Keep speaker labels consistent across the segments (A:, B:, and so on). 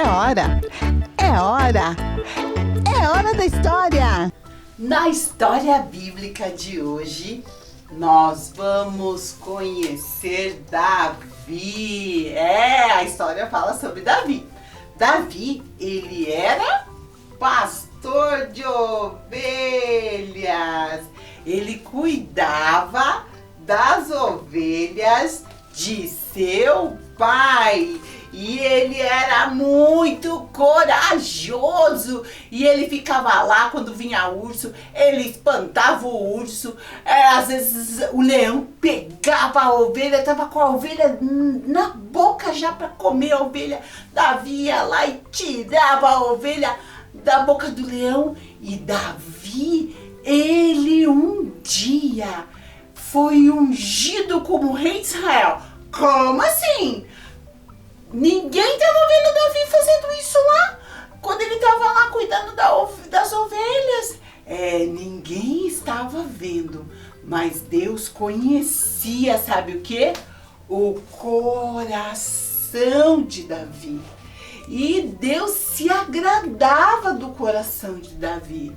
A: hora! É hora! É hora da história!
B: Na história bíblica de hoje, nós vamos conhecer Davi. A história fala sobre Davi. Davi, ele era pastor de ovelhas. Ele cuidava das ovelhas de seu pai. E ele era muito corajoso. E ele ficava lá quando vinha urso. Ele espantava o urso. Às vezes o leão pegava a ovelha. Estava com a ovelha na boca já para comer a ovelha. Davi ia lá e tirava a ovelha da boca do leão. E Davi, ele um dia foi ungido como rei de Israel. Como assim? Ninguém estava vendo Davi fazendo isso lá, quando ele estava lá cuidando das ovelhas. Ninguém estava vendo, mas Deus conhecia, sabe o quê? O coração de Davi. E Deus se agradava do coração de Davi,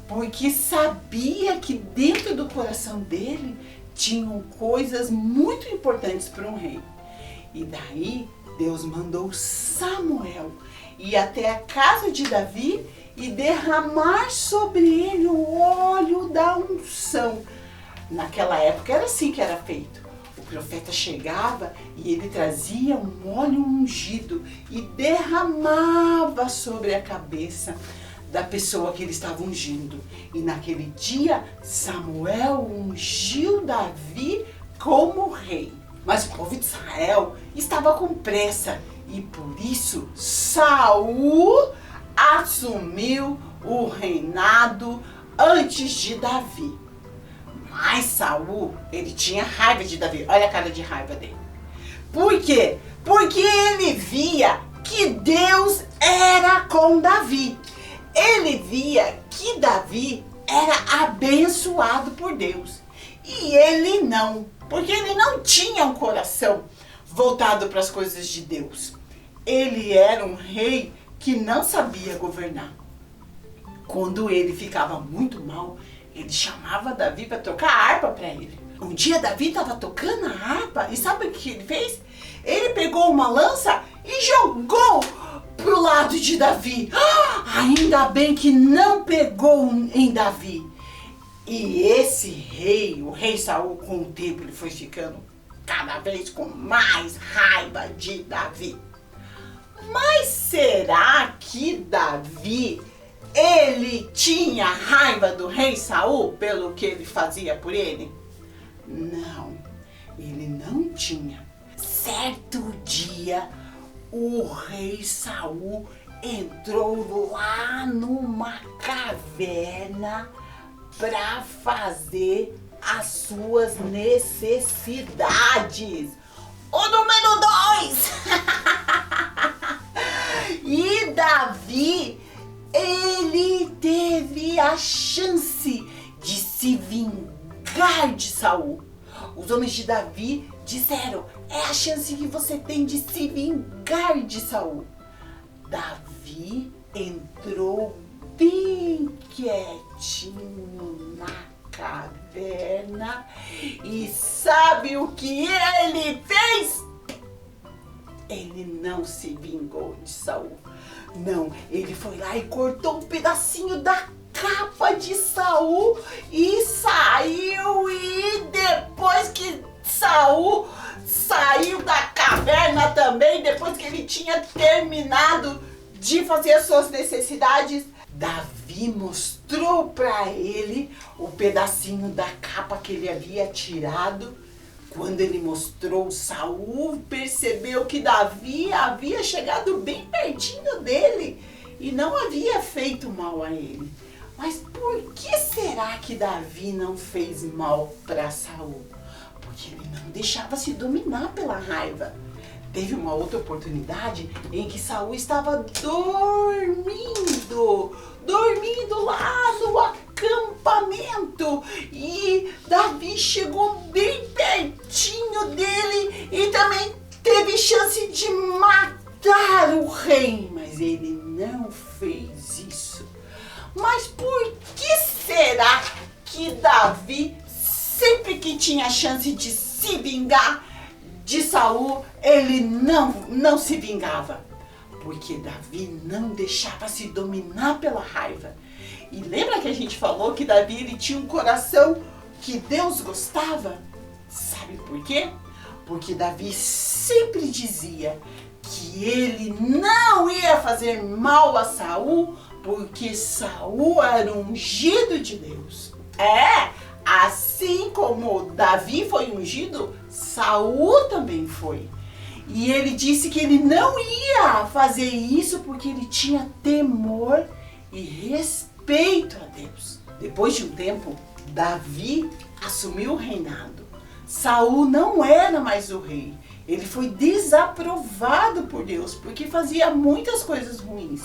B: porque sabia que dentro do coração dele tinham coisas muito importantes para um rei. E daí Deus mandou Samuel ir até a casa de Davi e derramar sobre ele o óleo da unção. Naquela época era assim que era feito. O profeta chegava e ele trazia um óleo ungido e derramava sobre a cabeça da pessoa que ele estava ungindo. E naquele dia, Samuel ungiu Davi como rei. Mas o povo de Israel estava com pressa e por isso Saul assumiu o reinado antes de Davi. Mas Saul, ele tinha raiva de Davi. Olha a cara de raiva dele. Por quê? Porque ele via que Deus era com Davi. Ele via que Davi era abençoado por Deus. E ele não. Porque ele não tinha um coração voltado para as coisas de Deus. Ele era um rei que não sabia governar. Quando ele ficava muito mal, ele chamava Davi para tocar a harpa para ele. Um dia Davi estava tocando a harpa e sabe o que ele fez? Ele pegou uma lança e jogou pro lado de Davi. Ainda bem que não pegou em Davi. E esse rei, o rei Saul, com o tempo ele foi ficando cada vez com mais raiva de Davi. Mas será que Davi, ele tinha raiva do rei Saul pelo que ele fazia por ele? Não, ele não tinha. Certo dia, o rei Saul entrou lá numa caverna para fazer as suas necessidades. O número 2! E Davi, ele teve a chance de se vingar de Saul. Os homens de Davi disseram: é a chance que você tem de se vingar de Saul. Davi entrou bem quietinho na caverna e sabe o que ele fez? Ele não se vingou de Saul. Não, ele foi lá e cortou um pedacinho da capa de Saul e saiu. E depois que Saul saiu da caverna também, depois que ele tinha terminado de fazer as suas necessidades, Davi mostrou para ele o pedacinho da capa que ele havia tirado. Quando ele mostrou, Saul percebeu que Davi havia chegado bem pertinho dele e não havia feito mal a ele. Mas por que será que Davi não fez mal para Saul? Porque ele não deixava se dominar pela raiva. Teve uma outra oportunidade em que Saul estava dormindo lá no acampamento e Davi chegou bem pertinho dele e também teve chance de matar matar o rei, mas ele não fez isso. Mas por que será que Davi, sempre que tinha chance de se vingar de Saul, ele não se vingava? Porque Davi não deixava se dominar pela raiva. E lembra que a gente falou que Davi ele tinha um coração que Deus gostava? Sabe por quê? Porque Davi sempre dizia que ele não ia fazer mal a Saul, porque Saul era ungido de Deus. Assim como Davi foi ungido, Saul também foi. E ele disse que ele não ia fazer isso porque ele tinha temor e respeito a Deus. Depois de um tempo, Davi assumiu o reinado. Saul não era mais o rei. Ele foi desaprovado por Deus porque fazia muitas coisas ruins.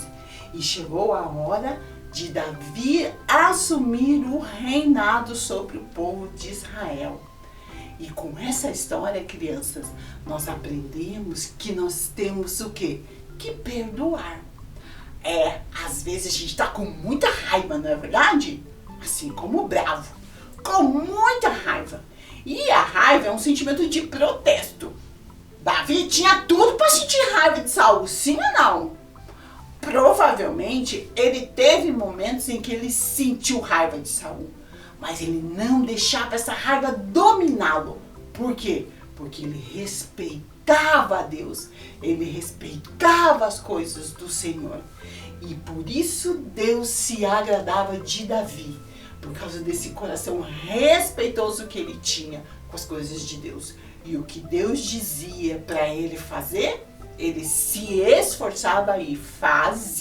B: E chegou a hora de Davi assumir o reinado sobre o povo de Israel. E com essa história, crianças, nós aprendemos que nós temos o quê? Que perdoar. Às vezes a gente está com muita raiva, não é verdade? Assim como o bravo, com muita raiva. E a raiva é um sentimento de protesto. Davi tinha tudo para sentir raiva de Saul, sim ou não? Provavelmente ele teve momentos em que ele sentiu raiva de Saul, mas ele não deixava essa raiva dominá-lo. Por quê? Porque ele respeitava a Deus, ele respeitava as coisas do Senhor. E por isso Deus se agradava de Davi, por causa desse coração respeitoso que ele tinha com as coisas de Deus. E o que Deus dizia para ele fazer, ele se esforçava e fazia.